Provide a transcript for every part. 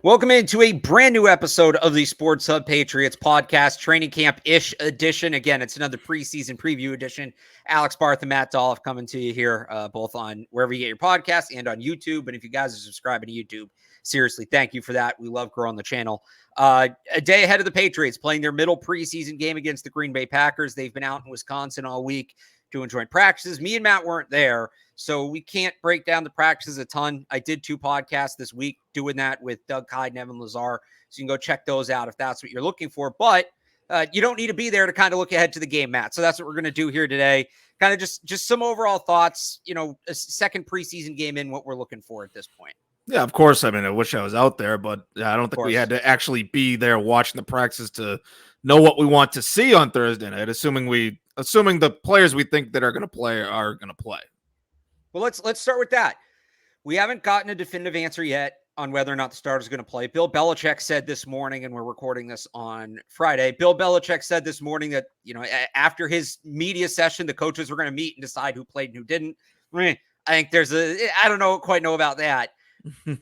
Welcome into a brand new episode of the Sports Hub Patriots podcast, training camp-ish edition. Again, it's another preseason preview edition. Alex Barth and Matt Dolloff coming to you here, both on wherever you get your podcast and on YouTube. And if you guys are subscribing to YouTube, seriously, thank you for that. We love growing the channel. A day ahead of the Patriots playing their middle preseason game against the Green Bay Packers. They've been out in Wisconsin all week doing joint practices. Me and Matt weren't there, so we can't break down the practices a ton. I did 2 podcasts this week doing that with Doug Hyde and Evan Lazar, so you can go check those out if that's what you're looking for. But you don't need to be there to kind of look ahead to the game, Matt. So that's what we're going to do here today. Kind of just some overall thoughts, a second preseason game in, what we're looking for at this point. Yeah, of course. I mean, I wish I was out there, but I don't think we had to actually be there watching the practices to know what we want to see on Thursday night, assuming the players we think that are going to play are going to play. Well, let's start with that. We haven't gotten a definitive answer yet on whether or not the starter is going to play. Bill Belichick said this morning, and we're recording this on Friday, Bill Belichick said this morning that, after his media session, the coaches were going to meet and decide who played and who didn't. I think I don't quite know about that.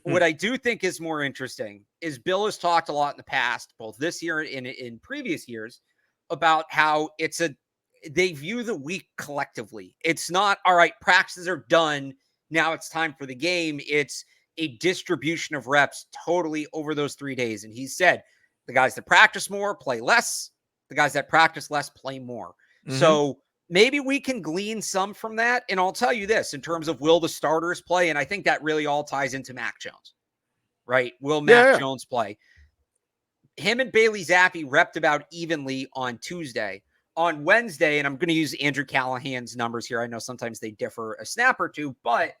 What I do think is more interesting is Bill has talked a lot in the past, both this year and in previous years, about how they view the week collectively. It's not, all right, practices are done, now it's time for the game. It's a distribution of reps totally over those 3 days. And he said the guys that practice more play less, the guys that practice less play more. Mm-hmm. So maybe we can glean some from that. And I'll tell you this, in terms of will the starters play, and I think that really all ties into Mac Jones, right? Will Mac Jones play? Him and Bailey Zappi repped about evenly on Tuesday. On Wednesday, and I'm going to use Andrew Callahan's numbers here. I know sometimes they differ a snap or two, but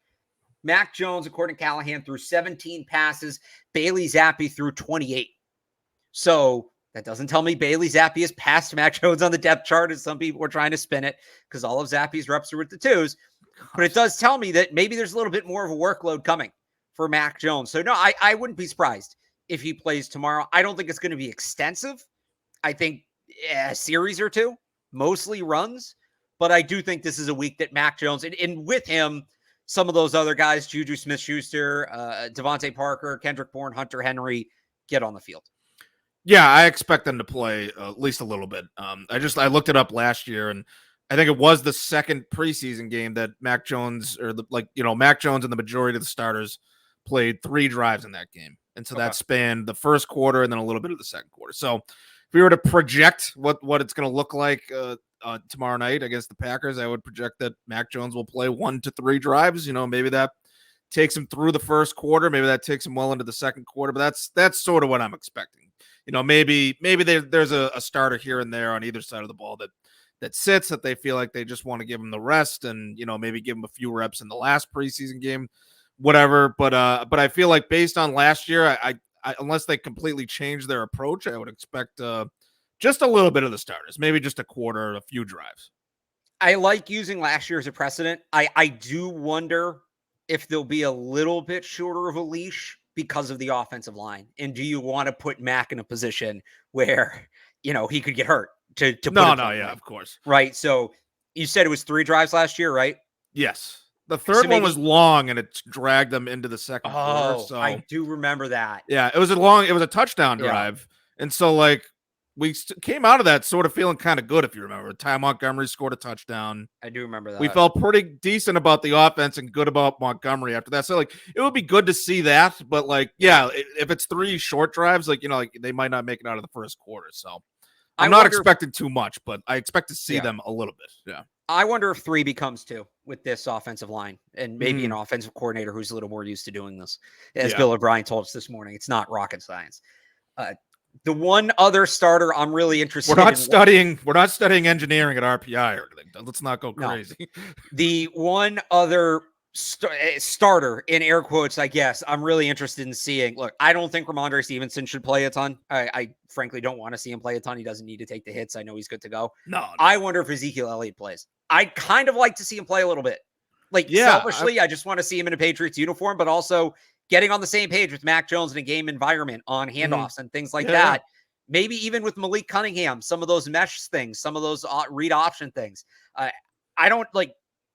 Mac Jones, according to Callahan, threw 17 passes. Bailey Zappi threw 28. So that doesn't tell me Bailey Zappi is past Mac Jones on the depth chart, as some people were trying to spin it, because all of Zappi's reps are with the 2s. But it does tell me that maybe there's a little bit more of a workload coming for Mac Jones. So no, I wouldn't be surprised if he plays tomorrow. I don't think it's going to be extensive. I think a series or 2. Mostly runs, but I do think this is a week that Mac Jones, and with him, some of those other guys, Juju Smith-Schuster, Devontae Parker, Kendrick Bourne, Hunter Henry, get on the field. Yeah, I expect them to play at least a little bit. I looked it up last year, and I think it was the second preseason game that Mac Jones, Mac Jones and the majority of the starters played 3 drives in that game. And so that spanned the first quarter and then a little bit of the second quarter. So if we were to project what it's going to look like tomorrow night against the Packers, I would project that Mac Jones will play 1 to 3 drives. Maybe that takes him through the first quarter. Maybe that takes him well into the second quarter. But that's sort of what I'm expecting. Maybe there's a starter here and there on either side of the ball that sits, that they feel like they just want to give him the rest and, maybe give him a few reps in the last preseason game, whatever. But I feel like based on last year, I unless they completely change their approach, I would expect just a little bit of the starters, maybe just a quarter, a few drives. I like using last year as a precedent. I do wonder if there'll be a little bit shorter of a leash because of the offensive line. And do you want to put Mac in a position where, he could get hurt to of course. Right. So you said it was 3 drives last year, right? Yes. The third one was long, and it dragged them into the second quarter. So I do remember that. Yeah, it was a touchdown drive. Yeah. And so, we came out of that sort of feeling kind of good, if you remember. Ty Montgomery scored a touchdown. I do remember that. We felt pretty decent about the offense and good about Montgomery after that. So, it would be good to see that. But, if it's 3 short drives, they might not make it out of the first quarter. So I'm not expecting too much, but I expect to see them a little bit. Yeah. I wonder if 3 becomes 2 with this offensive line, and maybe an offensive coordinator who's a little more used to doing this. As Bill O'Brien told us this morning, it's not rocket science. The one other starter I'm really interested in. We're not studying engineering at RPI or anything. Let's not go crazy. No. The one other starter, in air quotes, I guess, I'm really interested in seeing. Look, I don't think Ramondre Stevenson should play a ton. I frankly don't want to see him play a ton. He doesn't need to take the hits. I know he's good to go. No. I wonder if Ezekiel Elliott plays. I'd kind of like to see him play a little bit. Selfishly, I just want to see him in a Patriots uniform, but also getting on the same page with Mac Jones in a game environment on handoffs and things like that. Maybe even with Malik Cunningham, some of those mesh things, some of those read option things.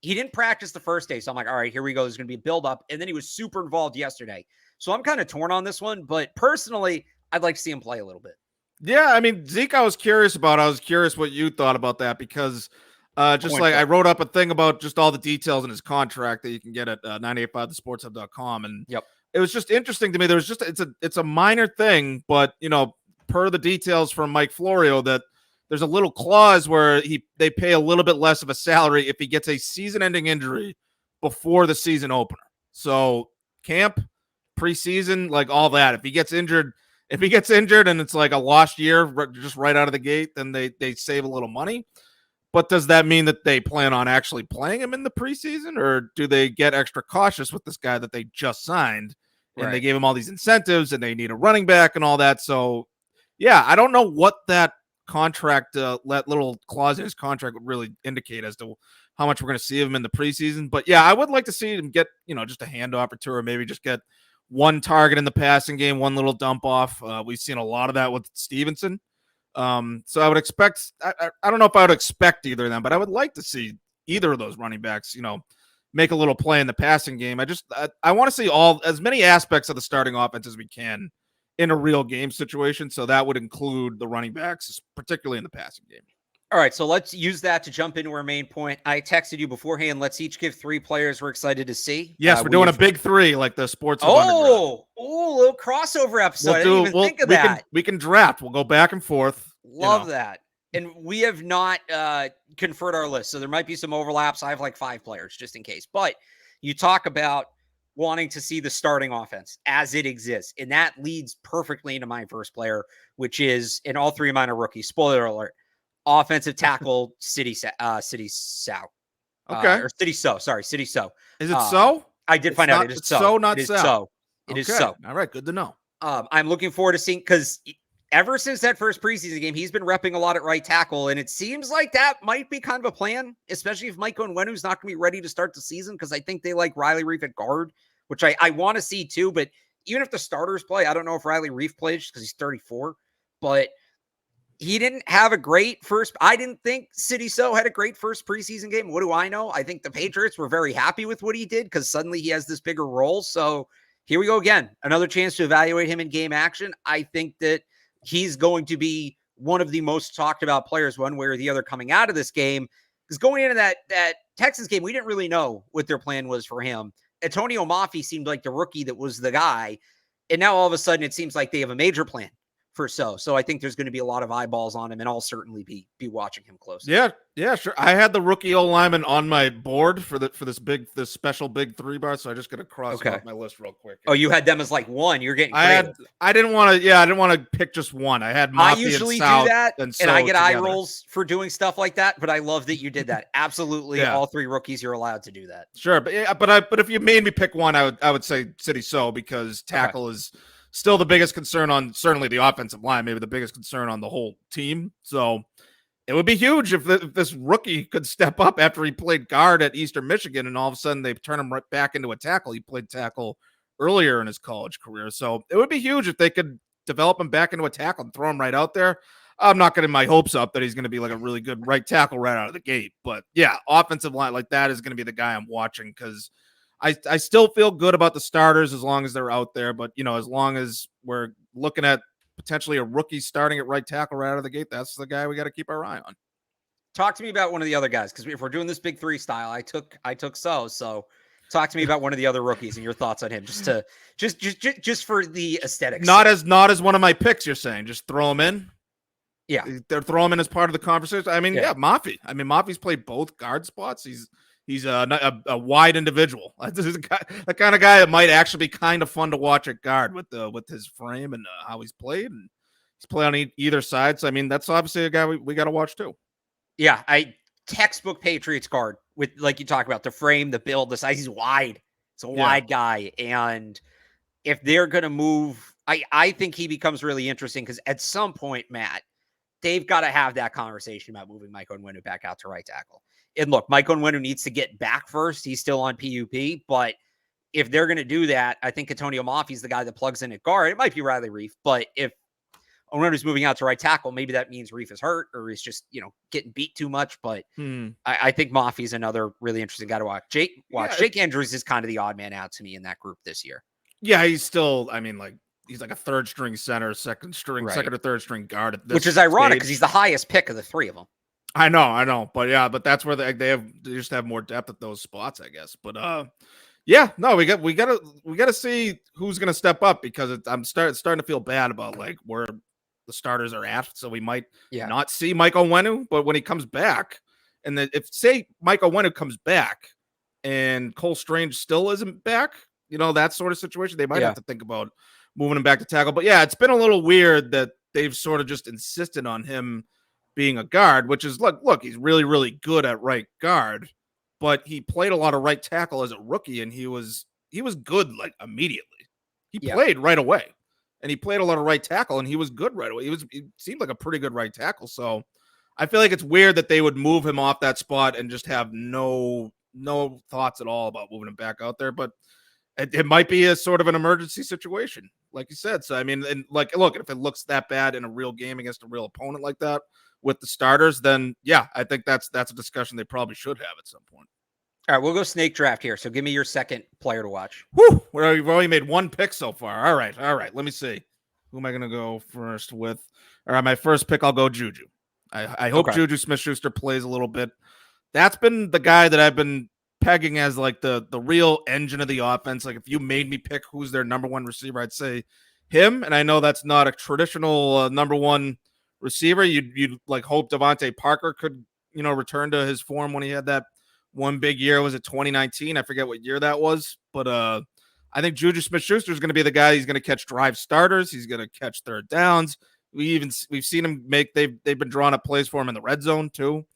He didn't practice the first day. So I'm like, all right, here we go. There's going to be a build up. And then he was super involved yesterday. So I'm kind of torn on this one, but personally, I'd like to see him play a little bit. Yeah, I mean, Zeke, I was curious about. I was curious what you thought about that because just like I flip. wrote up a thing about just all the details in his contract that you can get at 985thesportshub.com. And Yep. it was just interesting to me. There was just, it's a minor thing, but, you know, per the details from Mike Florio, that there's a little clause where they pay a little bit less of a salary if he gets a season-ending injury before the season opener. So camp, preseason, like all that. If he gets injured and it's like a lost year just right out of the gate, then they save a little money. But does that mean that they plan on actually playing him in the preseason, or do they get extra cautious with this guy that they just signed and they gave him all these incentives and they need a running back and all that? So yeah, I don't know what that contract, that little clause in his contract would really indicate as to how much we're going to see of him in the preseason. But yeah, I would like to see him get, you know, just a handoff or two, or maybe just get one target in the passing game, one little dump off. We've seen a lot of that with Stevenson. So I would expect, I don't know if I would expect either of them, but I would like to see either of those running backs, you know, make a little play in the passing game. I want to see as many aspects of the starting offense as we can in a real game situation. So that would include the running backs, particularly in the passing game. All right, so let's use that to jump into our main point. I texted you beforehand. Let's each give 3 players we're excited to see. Yes, we're doing a big 3, like the sports. Oh, a little crossover episode. I didn't even think of that. We can draft. We'll go back and forth. Love that. And we have not conferred our list, so there might be some overlaps. I have like 5 players just in case. But you talk about wanting to see the starting offense as it exists, and that leads perfectly into my first player, which is, and all 3 of mine are rookies. Spoiler alert. Offensive tackle, City So. Okay. Or City So. Sorry, City So. Is it so? I did find out it is so. So, not it is so. so. It is so. All right, good to know. I'm looking forward to seeing, because ever since that first preseason game, he's been repping a lot at right tackle, and it seems like that might be kind of a plan, especially if Mike Onwenu's not going to be ready to start the season, because I think they like Riley Reef at guard, which I want to see too. But even if the starters play, I don't know if Riley Reef plays because he's 34, but he didn't have a great first. I didn't think City So had a great first preseason game. What do I know? I think the Patriots were very happy with what he did because suddenly he has this bigger role. So here we go again. Another chance to evaluate him in game action. I think that he's going to be one of the most talked about players one way or the other coming out of this game. Because going into that Texans game, we didn't really know what their plan was for him. Antonio Mafi seemed like the rookie that was the guy. And now all of a sudden it seems like they have a major plan for So. So I think there's going to be a lot of eyeballs on him, and I'll certainly be watching him closely. Yeah, sure. I had the rookie O lineman on my board for this special big 3 bar, so I just got to cross it off my list real quick. Oh, you had them as like 1. You're getting creative. I didn't want to pick just one. I had Mafi. I usually do that, and I get eye rolls for doing stuff like that, but I love that you did that. Absolutely, all 3 rookies, you're allowed to do that. Sure, but if you made me pick one, I would say City So, because tackle is still the biggest concern on certainly the offensive line, maybe the biggest concern on the whole team. So it would be huge if this rookie could step up after he played guard at Eastern Michigan, and all of a sudden they turn him right back into a tackle. He played tackle earlier in his college career. So it would be huge if they could develop him back into a tackle and throw him right out there. I'm not getting my hopes up that he's going to be like a really good right tackle right out of the gate. But yeah, offensive line like that is going to be the guy I'm watching, because I still feel good about the starters as long as they're out there. But, you know, as long as we're looking at potentially a rookie starting at right tackle right out of the gate, that's the guy we got to keep our eye on. Talk to me about one of the other guys, because if we're doing this big 3 style, I took So talk to me about one of the other rookies and your thoughts on him, just for the aesthetics. Not as one of my picks, you're saying. Just throw him in. Yeah, they're throw him in as part of the conversation. I mean, Mafi. I mean, Mafi's played both guard spots. He's a wide individual. This is the kind of guy that might actually be kind of fun to watch at guard with his frame and how he's played, and he's played on either side. So I mean, that's obviously a guy we got to watch too. Yeah, textbook Patriots guard with, like you talk about, the frame, the build, the size. He's wide. It's a wide guy, and if they're going to move, I think he becomes really interesting, because at some point, Matt, they've got to have that conversation about moving Mike Onwenu back out to right tackle. And look, Mike Onwenu needs to get back first. He's still on PUP, but if they're going to do that, I think Antonio Mafi's the guy that plugs in at guard. It might be Riley Reef, but if Onwenu's moving out to right tackle, maybe that means Reef is hurt or he's just, getting beat too much. But I think Mafi's another really interesting guy to watch. Jake Andrews is kind of the odd man out to me in that group this year. Yeah, he's still, I mean, like, he's like a third string center, second or third string guard at this Which is ironic because stage. he's the highest pick of the three of them. I know, but that's where they just have more depth at those spots, I guess. But yeah, no, we gotta see who's gonna step up because I'm starting to feel bad about like where the starters are at. So we might not see Mike Onwenu, but when he comes back, and then if say Mike Onwenu comes back and Cole Strange still isn't back, that sort of situation, they might have to think about moving him back to tackle. But yeah, it's been a little weird that they've sort of just insisted on him being a guard, which is look, he's really, really good at right guard, but he played a lot of right tackle as a rookie, and he was good like immediately. He played right away, and he played a lot of right tackle, and he was good right away. He seemed like a pretty good right tackle. So I feel like it's weird that they would move him off that spot and just have no thoughts at all about moving him back out there. But it might be a sort of an emergency situation, like you said. So I mean, and like, look, if it looks that bad in a real game against a real opponent like that with the starters, then yeah, I think that's a discussion they probably should have at some point. All right, we'll go snake draft here. So give me your second player to watch. Whew, we've already made one pick so far. All right. Let me see. Who am I going to go first with? All right, my first pick, I'll go Juju. I hope Juju Smith-Schuster plays a little bit. That's been the guy that I've been pegging as like the real engine of the offense. Like if you made me pick who's their number one receiver, I'd say him. And I know that's not a traditional number one receiver. You'd like hope Devontae Parker could, return to his form when he had that one big year. Was it 2019? I forget what year that was. But I think Juju Smith-Schuster is going to be the guy. He's going to catch drive starters. He's going to catch third downs. We've seen him they've been drawing up plays for him in the red zone too.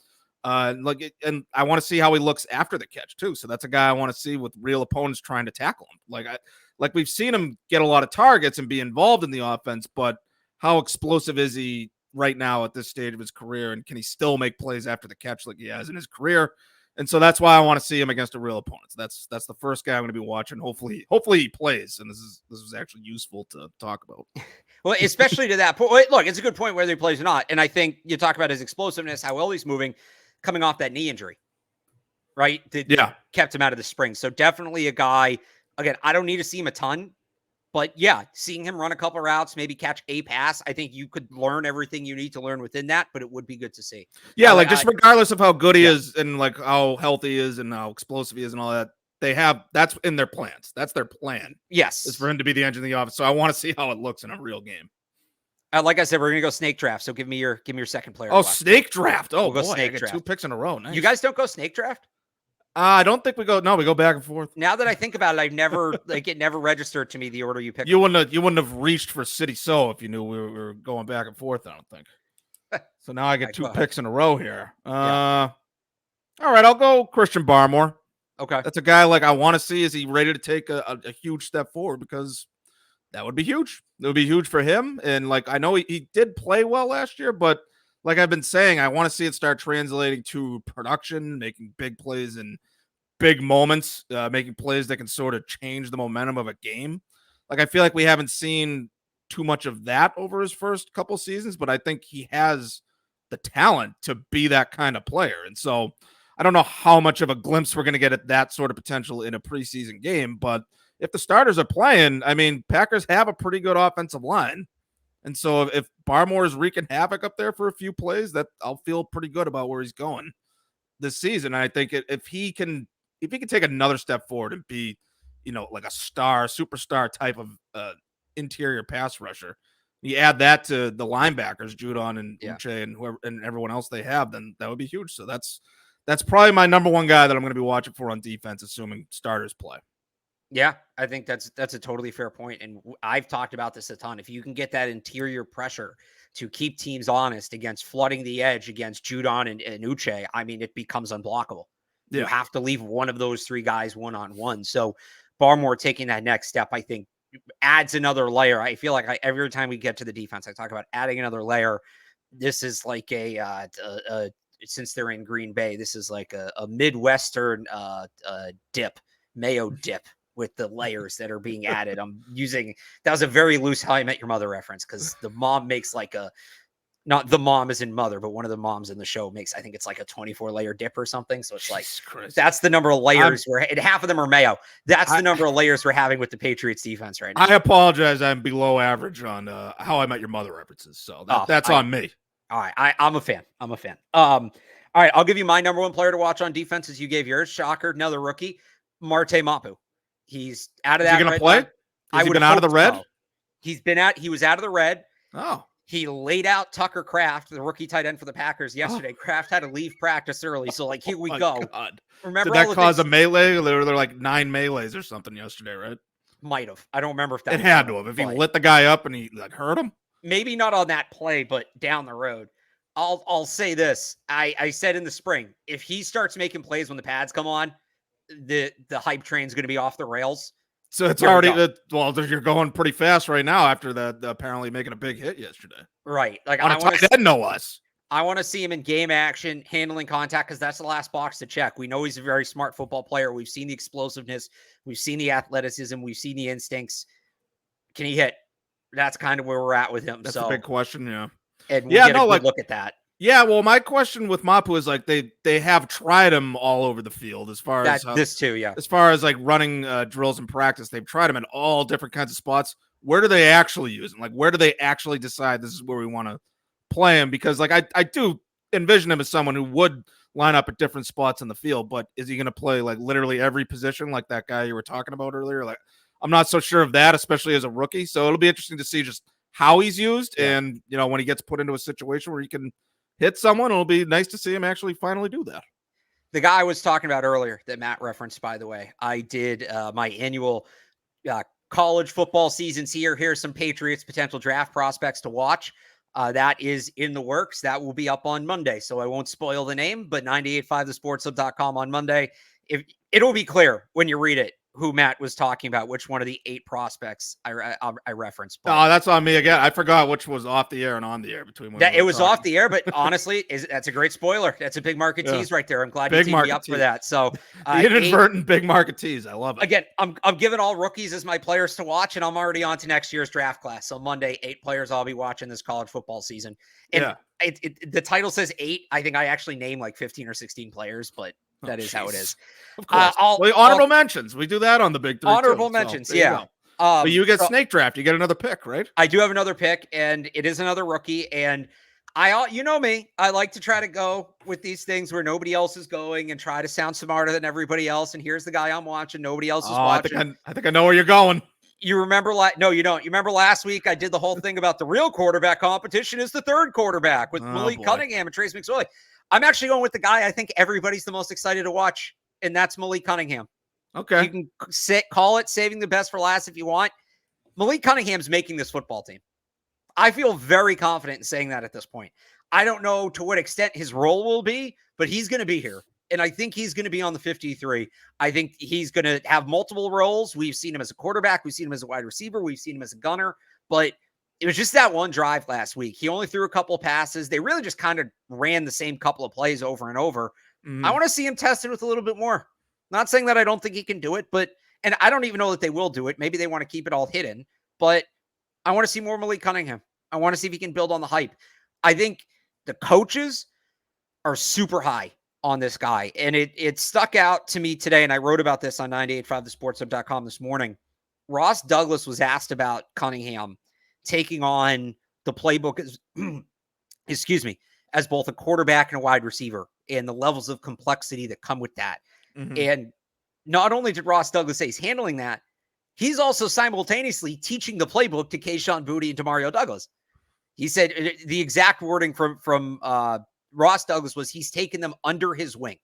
And I want to see how he looks after the catch too. So that's a guy I want to see with real opponents trying to tackle him. Like we've seen him get a lot of targets and be involved in the offense, but how explosive is he right now at this stage of his career? And can he still make plays after the catch like he has in his career? And so that's why I want to see him against a real opponent. That's the first guy I'm going to be watching. Hopefully he plays. And this is actually useful to talk about. Well, especially to that point. Look, it's a good point whether he plays or not. And I think you talk about his explosiveness, how well he's moving, coming off that knee injury, right? That kept him out of the spring. So definitely a guy. Again, I don't need to see him a ton, but yeah, seeing him run a couple routes, maybe catch a pass, I think you could learn everything you need to learn within that, but it would be good to see. Yeah, like just regardless of how good he is and like how healthy he is and how explosive he is and all that, that's in their plans. That's their plan. Yes. Is for him to be the engine of the offense. So I want to see how it looks in a real game. Like I said, we're going to go snake draft. So give me your second player. Oh, snake draft. Oh, we'll boy, go snake draft. 2 picks in a row. Nice. You guys don't go snake draft? I don't think we go. No, we go back and forth. Now that I think about it, I've never it never registered to me the order you picked. You wouldn't have reached for City So if you knew we were going back and forth. I don't think. So now I get 2 picks in a row here. All right, I'll go Christian Barmore. Okay, that's a guy like I want to see. Is he ready to take a huge step forward? Because that would be huge. It would be huge for him. And like I know he did play well last year, but like I've been saying, I want to see it start translating to production, making big plays and big moments, making plays that can sort of change the momentum of a game. Like I feel like we haven't seen too much of that over his first couple seasons, but I think he has the talent to be that kind of player. And so I don't know how much of a glimpse we're going to get at that sort of potential in a preseason game, but if the starters are playing, I mean, Packers have a pretty good offensive line. And so if Barmore is wreaking havoc up there for a few plays, that I'll feel pretty good about where he's going this season. And I think if he can take another step forward and be, like a superstar type of interior pass rusher, you add that to the linebackers, Judon and Uche and whoever and everyone else they have, then that would be huge. So that's probably my number one guy that I'm going to be watching for on defense, assuming starters play. Yeah, I think that's a totally fair point. And I've talked about this a ton. If you can get that interior pressure to keep teams honest against flooding the edge against Judon and Uche, I mean, it becomes unblockable. Yeah. You have to leave one of those 3 guys one-on-one. So Barmore taking that next step, I think, adds another layer. I feel like every time we get to the defense, I talk about adding another layer. This is like since they're in Green Bay, this is like a Midwestern dip, mayo dip with the layers that are being added. That was a very loose How I Met Your Mother reference because the mom makes like a not the mom as in mother, but one of the moms in the show makes, I think it's like a 24-layer dip or something. So it's like, that's the number of layers and half of them are mayo. That's the number of layers we're having with the Patriots defense right now. I apologize. I'm below average on How I Met Your Mother references. So that's on me. All right. I'm a fan. All right. I'll give you my number one player to watch on defense as you gave yours. Shocker. Another rookie, Marte Mapu. He's out of that. Is he going to play? Has he been out of the red? So. He was out of the red. Oh. He laid out Tucker Kraft, the rookie tight end for the Packers yesterday. Kraft had to leave practice early. So, like, here we go. God. Remember, did that cause a melee? There were like 9 melees or something yesterday, right? Might have. I don't remember if that. It had to have. If he lit the guy up and he like hurt him. Maybe not on that play, but down the road. I'll say this. I said in the spring, if he starts making plays when the pads come on, the hype train's going to be off the rails. So it's already you're going pretty fast right now after that apparently making a big hit yesterday. Right. Like on a tight end, no less. I want to see him in game action, handling contact, because that's the last box to check. We know he's a very smart football player. We've seen the explosiveness. We've seen the athleticism. We've seen the instincts. Can he hit? That's kind of where we're at with him. That's a big question, yeah. And we'll get a good look at that. Yeah, well, my question with Mapu is like they have tried him all over the field as far as this too, yeah. As far as like running drills in practice, they've tried him in all different kinds of spots. Where do they actually use him? Like, where do they actually decide this is where we want to play him? Because like I do envision him as someone who would line up at different spots in the field, but is he going to play like literally every position like that guy you were talking about earlier? Like, I'm not so sure of that, especially as a rookie. So it'll be interesting to see just how he's used, and when he gets put into a situation where he can hit someone, it'll be nice to see him actually finally do that. The guy I was talking about earlier that Matt referenced, by the way, I did my annual college football seasons here. Here's some Patriots potential draft prospects to watch. That is in the works. That will be up on Monday, so I won't spoil the name, but 985thesportshub.com on Monday. It'll be clear when you read it who Matt was talking about, which one of the 8 prospects I referenced. But oh, that's on me again. I forgot which was off the air and on the air between. It was off the air, but honestly, that's a great spoiler. That's a big market tease right there. I'm glad you teamed me up for that. So the inadvertent big market tease. I love it. Again, I'm giving all rookies as my players to watch, and I'm already on to next year's draft class. So Monday, 8 players I'll be watching this college football season. And the title says 8. I think I actually named like 15 or 16 players, but that is how it is. Of course. Honorable mentions. We do that on the Big 3. Honorable mentions, yeah. But you get snake draft. You get another pick, right? I do have another pick, and it is another rookie. And you know me, I like to try to go with these things where nobody else is going and try to sound smarter than everybody else. And here's the guy I'm watching. Nobody else is watching. I think I know where you're going. You remember? No, you don't. You remember last week I did the whole thing about the real quarterback competition is the third quarterback with Malik Cunningham and Trace McSorley. I'm actually going with the guy I think everybody's the most excited to watch, and that's Malik Cunningham. Okay. You can call it saving the best for last if you want. Malik Cunningham's making this football team. I feel very confident in saying that at this point. I don't know to what extent his role will be, but he's going to be here. And I think he's going to be on the 53. I think he's going to have multiple roles. We've seen him as a quarterback. We've seen him as a wide receiver. We've seen him as a gunner. But it was just that one drive last week. He only threw a couple of passes. They really just kind of ran the same couple of plays over and over. I want to see him tested with a little bit more. Not saying that I don't think he can do it, and I don't even know that they will do it. Maybe they want to keep it all hidden, but I want to see more Malik Cunningham. I want to see if he can build on the hype. I think the coaches are super high on this guy, and it stuck out to me today, and I wrote about this on 985thesportshub.com this morning. Ross Douglas was asked about Cunningham taking on the playbook as both a quarterback and a wide receiver and the levels of complexity that come with that. And not only did Ross Douglas say he's handling that, he's also simultaneously teaching the playbook to Kayshon Boutte and Demario Douglas. He said the exact wording from Ross Douglas was he's taken them under his wing.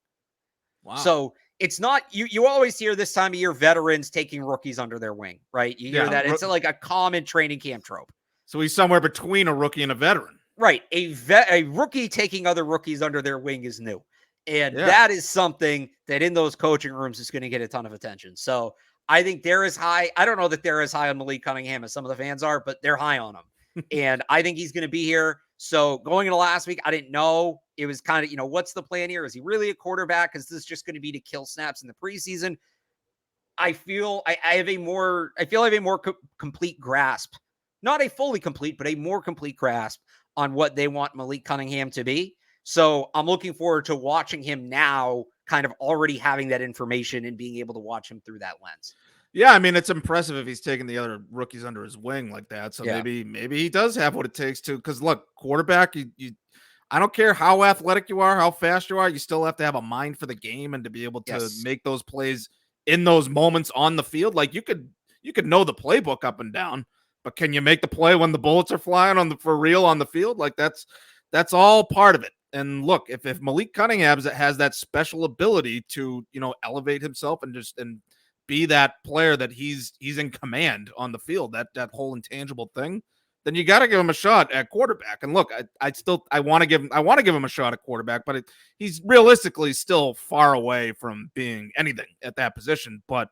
Wow. So it's not, you always hear this time of year, veterans taking rookies under their wing, right? You hear that. It's like a common training camp trope. So he's somewhere between a rookie and a veteran. Right. A rookie taking other rookies under their wing is new. And that is something that in those coaching rooms is going to get a ton of attention. So I think they're as high. I don't know that they're as high on Malik Cunningham as some of the fans are, but they're high on him. And I think he's going to be here. So going into last week, I didn't know. It was kind of, what's the plan here? Is he really a quarterback? Is this just going to be to kill snaps in the preseason? I feel I have a more complete grasp, not a fully complete, but a more complete grasp on what they want Malik Cunningham to be. So I'm looking forward to watching him now, kind of already having that information and being able to watch him through that lens. Yeah, I mean, it's impressive if he's taking the other rookies under his wing like that. So Yeah. maybe he does have what it takes to. Because look, quarterback, I don't care how athletic you are, how fast you are, you still have to have a mind for the game and to be able to make those plays in those moments on the field. Like you could know the playbook up and down, but can you make the play when the bullets are flying for real on the field? Like that's all part of it. And look, if Malik Cunningham has that special ability to, elevate himself and be that player that he's in command on the field, that whole intangible thing, then you got to give him a shot at quarterback. And look, I want to give him a shot at quarterback, but he's realistically still far away from being anything at that position. But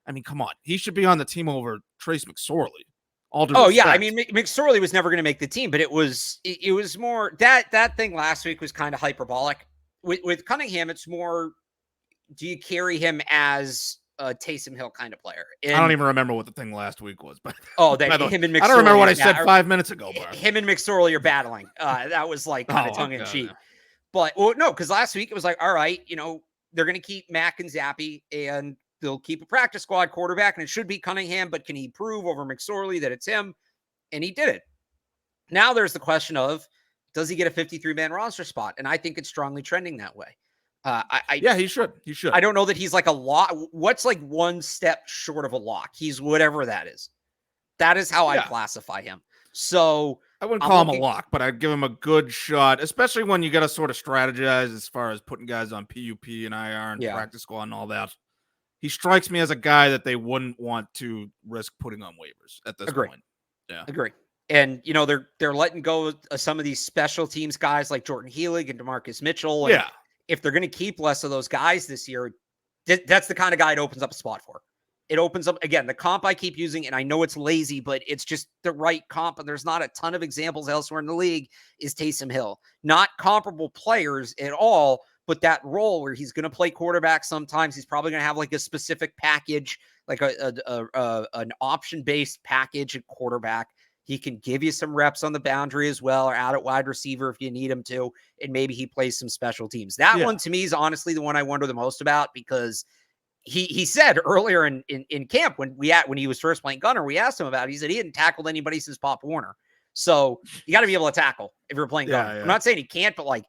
I mean, come on, he should be on the team over Trace McSorley. Yeah, I mean, McSorley was never going to make the team, but it was more that thing last week was kind of hyperbolic. With Cunningham, it's more, do you carry him as a Taysom Hill kind of player? And I don't even remember what the thing last week was, but him and McSorley. I don't remember what I said 5 minutes ago. Barth. Him and McSorley are battling. That was like kind of tongue in cheek. But no, because last week it was like, all right, they're going to keep Mack and Zappy, and they'll keep a practice squad quarterback, and it should be Cunningham, but can he prove over McSorley that it's him? And he did it. Now there's the question of, does he get a 53-man roster spot? And I think it's strongly trending that way. Yeah, he should. I don't know that he's like a lock. What's like one step short of a lock? He's whatever that is. That is how I classify him. So I wouldn't call him a lock, but I'd give him a good shot, especially when you got to sort of strategize as far as putting guys on PUP and IR and practice squad and all that. He strikes me as a guy that they wouldn't want to risk putting on waivers at this point. Yeah, agree. And they're letting go of some of these special teams guys like Jordan Healig and DeMarcus Mitchell. And if they're going to keep less of those guys this year, that's the kind of guy it opens up a spot for. It opens up, again, the comp I keep using, and I know it's lazy, but it's just the right comp, and there's not a ton of examples elsewhere in the league, is Taysom Hill. Not comparable players at all, but that role where he's going to play quarterback sometimes. He's probably going to have like a specific package, like an option-based package at quarterback. He can give you some reps on the boundary as well, or out at wide receiver if you need him to, and maybe he plays some special teams. That one to me is honestly the one I wonder the most about, because he said earlier in camp when he was first playing gunner, we asked him about it. He said he hadn't tackled anybody since Pop Warner. So you got to be able to tackle if you're playing gunner. I'm not saying he can't, but like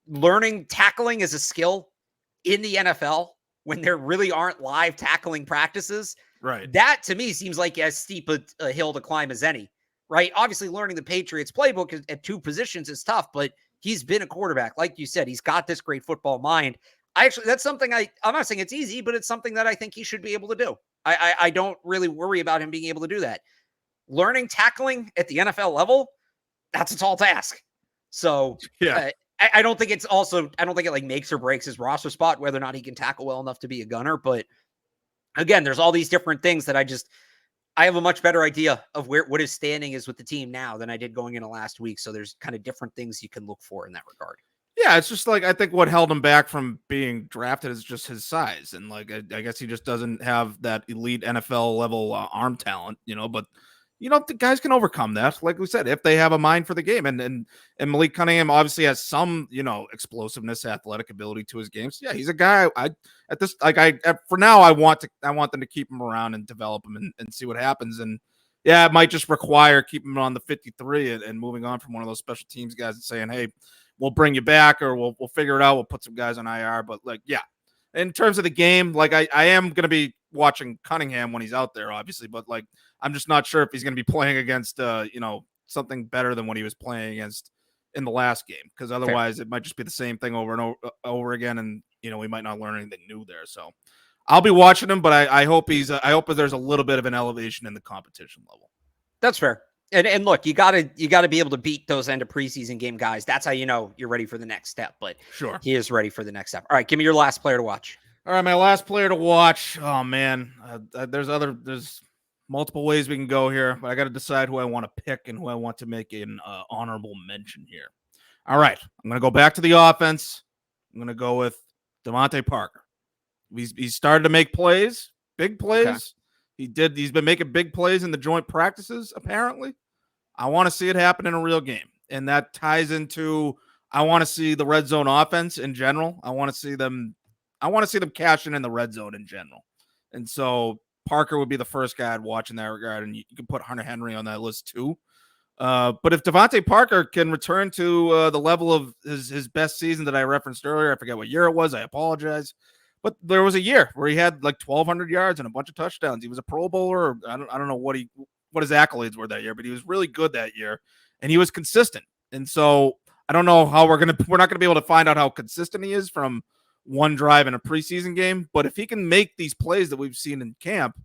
learning tackling is a skill in the NFL when there really aren't live tackling practices. Right. That to me seems like as steep a hill to climb as any, right? Obviously learning the Patriots playbook at two positions is tough, but he's been a quarterback. Like you said, he's got this great football mind. That's something I'm not saying it's easy, but it's something that I think he should be able to do. I don't really worry about him being able to do that. Learning tackling at the NFL level, that's a tall task. So I don't think it like makes or breaks his roster spot, whether or not he can tackle well enough to be a gunner. But again, there's all these different things that I have a much better idea of what his standing is with the team now than I did going into last week. So there's kind of different things you can look for in that regard. Yeah, it's just like, I think what held him back from being drafted is just his size. And like, I guess he just doesn't have that elite NFL level arm talent, but the guys can overcome that. Like we said, if they have a mind for the game, and Malik Cunningham obviously has some, explosiveness, athletic ability to his game. So yeah, he's a guy for now, I want them to keep him around and develop him and see what happens. And yeah, it might just require keeping him on the 53 and moving on from one of those special teams guys and saying, hey, we'll bring you back, or we'll figure it out. We'll put some guys on IR. But like, yeah, in terms of the game, like I am going to be watching Cunningham when he's out there, obviously, but like, I'm just not sure if he's going to be playing against, something better than what he was playing against in the last game. Because otherwise it might just be the same thing over and over again. And, we might not learn anything new there. So I'll be watching him, but I hope there's a little bit of an elevation in the competition level. That's fair. And look, you gotta be able to beat those end of preseason game guys. That's how you're ready for the next step. But sure, he is ready for the next step. All right, give me your last player to watch. All right, my last player to watch. Oh man, there's multiple ways we can go here, but I got to decide who I want to pick and who I want to make an honorable mention here. All right, I'm gonna go back to the offense. I'm gonna go with Devontae Parker. He's started to make plays, big plays. Okay. He's been making big plays in the joint practices, apparently. I want to see it happen in a real game. And that ties into, I want to see the red zone offense in general. I want to see them cashing in the red zone in general. And so Parker would be the first guy I'd watch in that regard. And you can put Hunter Henry on that list too. But if Devontae Parker can return to the level of his best season that I referenced earlier, I forget what year it was. I apologize. But there was a year where he had like 1,200 yards and a bunch of touchdowns. He was a Pro Bowler. I don't know what his accolades were that year, but he was really good that year, and he was consistent. And so I don't know how we're not going to be able to find out how consistent he is from one drive in a preseason game. But if he can make these plays that we've seen in camp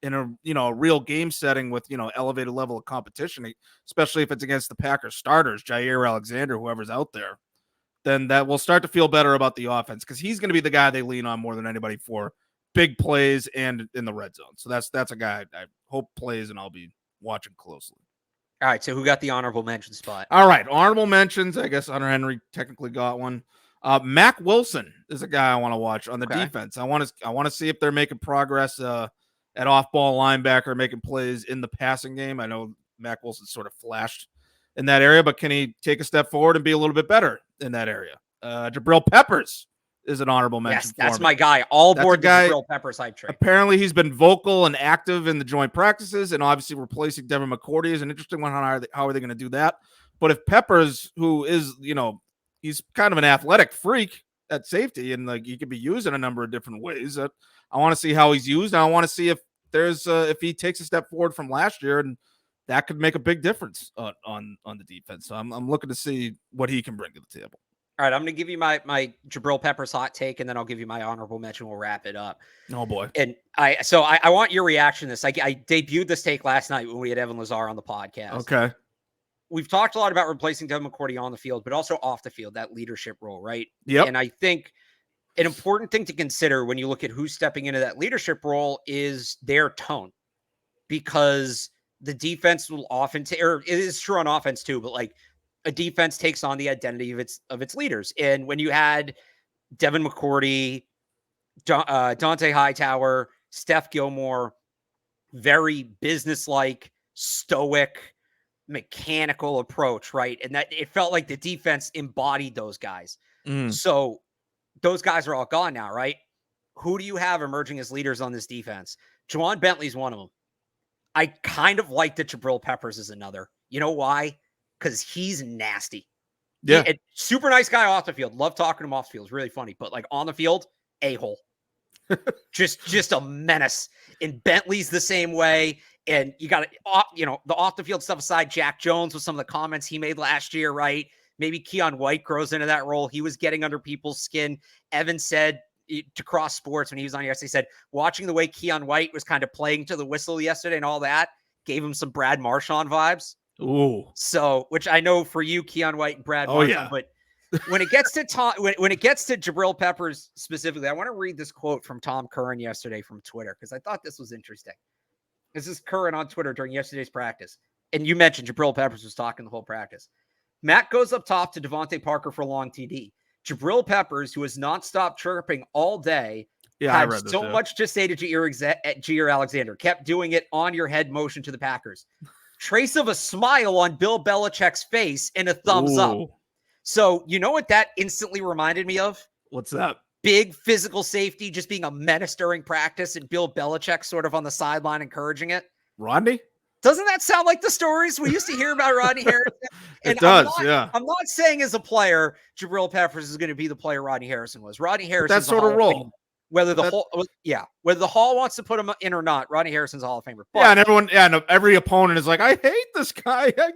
in a real game setting with elevated level of competition, especially if it's against the Packers starters, Jair Alexander, whoever's out there, then that will start to feel better about the offense, because he's going to be the guy they lean on more than anybody for big plays and in the red zone. So that's a guy I hope plays, and I'll be watching closely. All right, so who got the honorable mention spot? All right, honorable mentions. I guess Hunter Henry technically got one. Mac Wilson is a guy I want to watch on the defense. I want to see if they're making progress at off-ball linebacker, making plays in the passing game. I know Mac Wilson sort of flashed in that area, but can he take a step forward and be a little bit better in that area? Jabril Peppers is an honorable mention. Yes, that's my guy. All aboard the Jabril Peppers hype train. Apparently, he's been vocal and active in the joint practices, and obviously replacing Devin McCourty is an interesting one. How are they going to do that? But if Peppers, who is, he's kind of an athletic freak at safety, and like he could be used in a number of different ways. I want to see how he's used, and I want to see if if he takes a step forward from last year, and that could make a big difference on the defense. So I'm looking to see what he can bring to the table. All right, I'm going to give you my Jabril Peppers hot take, and then I'll give you my honorable mention. We'll wrap it up. Oh, boy. And I want your reaction to this. I debuted this take last night when we had Evan Lazar on the podcast. Okay. We've talked a lot about replacing Devin McCourty on the field, but also off the field, that leadership role, right? Yep. And I think an important thing to consider when you look at who's stepping into that leadership role is their tone, because the defense will often or it is true on offense too, but like a defense takes on the identity of its leaders. And when you had Devin McCourty, Dante Hightower, Steph Gilmore, very businesslike, stoic, mechanical approach, right? And that it felt like the defense embodied those guys. So those guys are all gone now, right? Who do you have emerging as leaders on this defense? Juwan Bentley's one of them. I kind of like that Jabril Peppers is another. You know why? Because he's nasty. Yeah. Super nice guy off the field. Love talking to him off the field. It's really funny. But like on the field, a-hole. just a menace. And Bentley's the same way. And you got to, the off the field stuff aside, Jack Jones with some of the comments he made last year, right? Maybe Keon White grows into that role. He was getting under people's skin. Evan said to Cross Sports when he was on yesterday, he said, watching the way Keon White was kind of playing to the whistle yesterday and all that gave him some Brad Marchand vibes. Ooh. So, which I know for you, Keon White and Brad Marchand, but when it gets to when it gets to Jabril Peppers specifically, I want to read this quote from Tom Curran yesterday from Twitter, because I thought this was interesting. This is Curran on Twitter during yesterday's practice. And you mentioned Jabril Peppers was talking the whole practice. Matt goes up top to Devontae Parker for long TD. Jabril Peppers, who has not stopped chirping all day, had so much to say to Jair Alexander. Kept doing it on your head motion to the Packers. Trace of a smile on Bill Belichick's face and a thumbs up. So you know what that instantly reminded me of? What's that? Big physical safety, just being a menace during practice, and Bill Belichick sort of on the sideline encouraging it. Rodney? Doesn't that sound like the stories we used to hear about Rodney Harrison? It does, yeah. I'm not saying as a player, Jabril Peppers is going to be the player Rodney Harrison was. Rodney Harrison, that sort of role. Whether the Hall wants to put him in or not, Rodney Harrison's a Hall of Famer. But, and every opponent is like, I hate this guy. I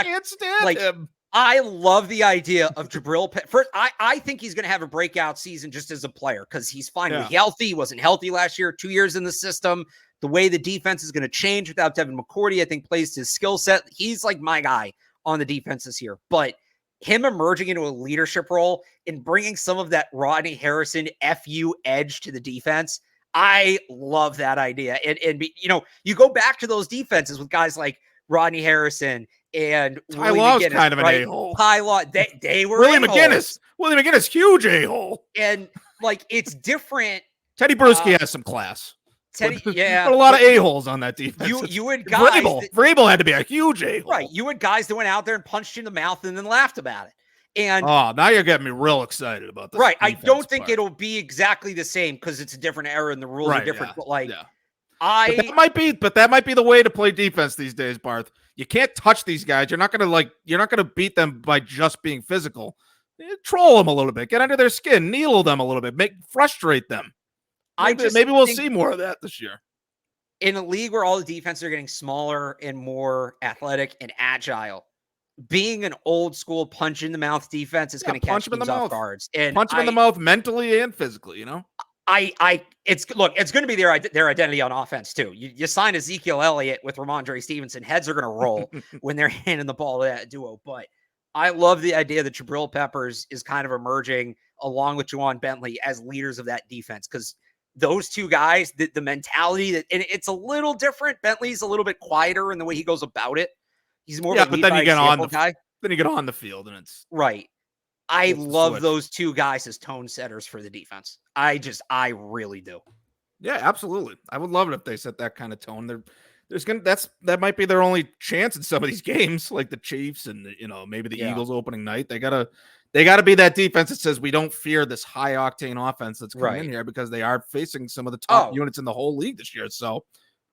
can't stand him. I love the idea of Jabril. First, I think he's going to have a breakout season just as a player, because he's finally healthy. He wasn't healthy last year. 2 years in the system. The way the defense is going to change without Devin McCourty, I think, plays to his skill set. He's like my guy on the defense this year. But him emerging into a leadership role and bringing some of that Rodney Harrison FU edge to the defense, I love that idea. And you go back to those defenses with guys like Rodney Harrison and Ty Law's kind of an a-hole. Ty Law, they were Willie McGinnis, huge a-hole. And like, it's different. Teddy Bruschi has some class. Teddy, but, yeah, but a lot of a-holes on that defense. You had guys. Vrabel had to be a huge a-hole. Right. You had guys that went out there and punched you in the mouth and then laughed about it. And now you're getting me real excited about this. Right. I don't think it'll be exactly the same because it's a different era and the rules are different. Yeah. But that might be the way to play defense these days, Barth. You can't touch these guys. You're not gonna beat them by just being physical. Troll them a little bit, get under their skin, needle them a little bit, frustrate them. Maybe we'll see more of that this year. In a league where all the defenses are getting smaller and more athletic and agile, being an old school punch in the mouth defense is going to catch teams off guards. And punch them in the mouth mentally and physically, it's going to be their identity on offense too. You sign Ezekiel Elliott with Ramondre Stevenson, heads are going to roll when they're handing the ball to that duo. But I love the idea that Jabril Peppers is kind of emerging along with Juwan Bentley as leaders of that defense, because those two guys, the mentality and it's a little different. Bentley's a little bit quieter in the way he goes about it. He's more of a but then you get on guy. Then you get on the field and it's right. I love those two guys as tone setters for the defense. I really do. Yeah, absolutely. I would love it if they set that kind of tone. That might be their only chance in some of these games, like the Chiefs and maybe the Eagles opening night. They gotta be that defense that says we don't fear this high octane offense that's coming in here, because they are facing some of the top units in the whole league this year. So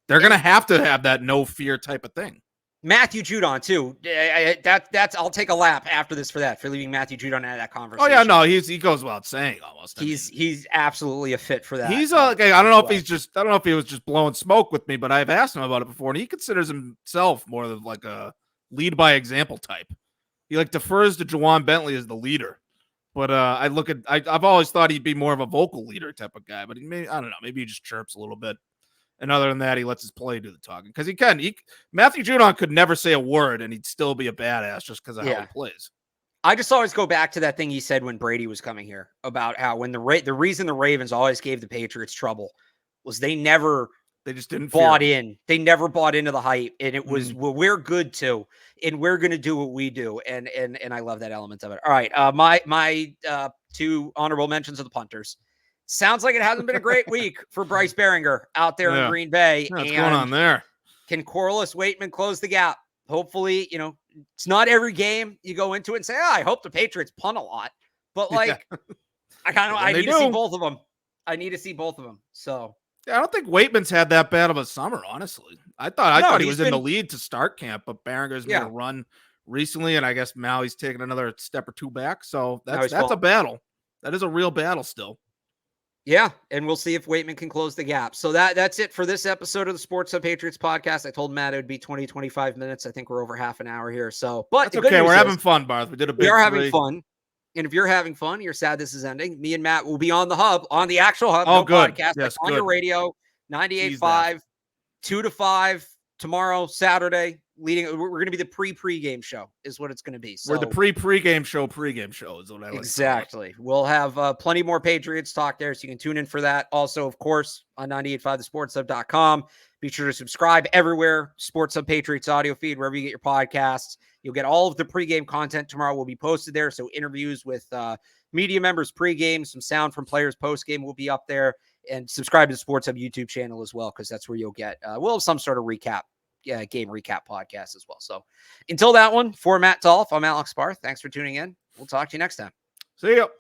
they're gonna have to have that no fear type of thing. Matthew Judon too. That's I'll take a lap after this for leaving Matthew Judon out of that conversation. Oh yeah, no, he goes without saying almost. He's absolutely a fit for that. He's I don't know if he was just blowing smoke with me, but I've asked him about it before, and he considers himself more of like a lead by example type. He defers to Juwan Bentley as the leader, but I've always thought he'd be more of a vocal leader type of guy. But I don't know, maybe he just chirps a little bit. And other than that, he lets his play do the talking, because Matthew Judon could never say a word and he'd still be a badass just because of how he plays. I just always go back to that thing he said when Brady was coming here about how when the reason the Ravens always gave the Patriots trouble was they just didn't bought in. They never bought into the hype, and it was well, we're good too, and we're going to do what we do, and I love that element of it. All right, my two honorable mentions of the punters. Sounds like it hasn't been a great week for Bryce Baringer out there in Green Bay. What's going on there? Can Corliss Waitman close the gap? Hopefully, it's not every game you go into it and say, I hope the Patriots punt a lot. But I need to see both of them. So yeah, I don't think Waitman's had that bad of a summer, honestly. I thought he was in the lead to start camp, but Baringer's made a run recently, and I guess now he's taken another step or two back. So that's a battle. That is a real battle still. Yeah, and we'll see if Waitman can close the gap. So that's it for this episode of the Sports Hub Patriots podcast. I told Matt it would be 20, 25 minutes. I think we're over half an hour here. So, but that's okay. We're having fun, Barth. We are having fun. And if you're having fun, you're sad this is ending, me and Matt will be on the hub, on the actual hub podcast, yes, on your radio, 98.5, 2 to 5 tomorrow, Saturday. We're going to be the pre-game show is what it's going to be. So we're the pregame show is what I like. Exactly. We'll have plenty more Patriots talk there, so you can tune in for that. Also, of course, on 98.5thesportshub.com. Be sure to subscribe everywhere. Sports Hub Patriots audio feed, wherever you get your podcasts. You'll get all of the pregame content tomorrow will be posted there. So interviews with media members pregame, some sound from players postgame will be up there. And subscribe to the Sports Hub YouTube channel as well, because that's where you'll get we'll have some sort of game recap podcast as well. So until that one, for Matt Dolloff, I'm Alex Barth. Thanks for tuning in. We'll talk to you next time. See ya.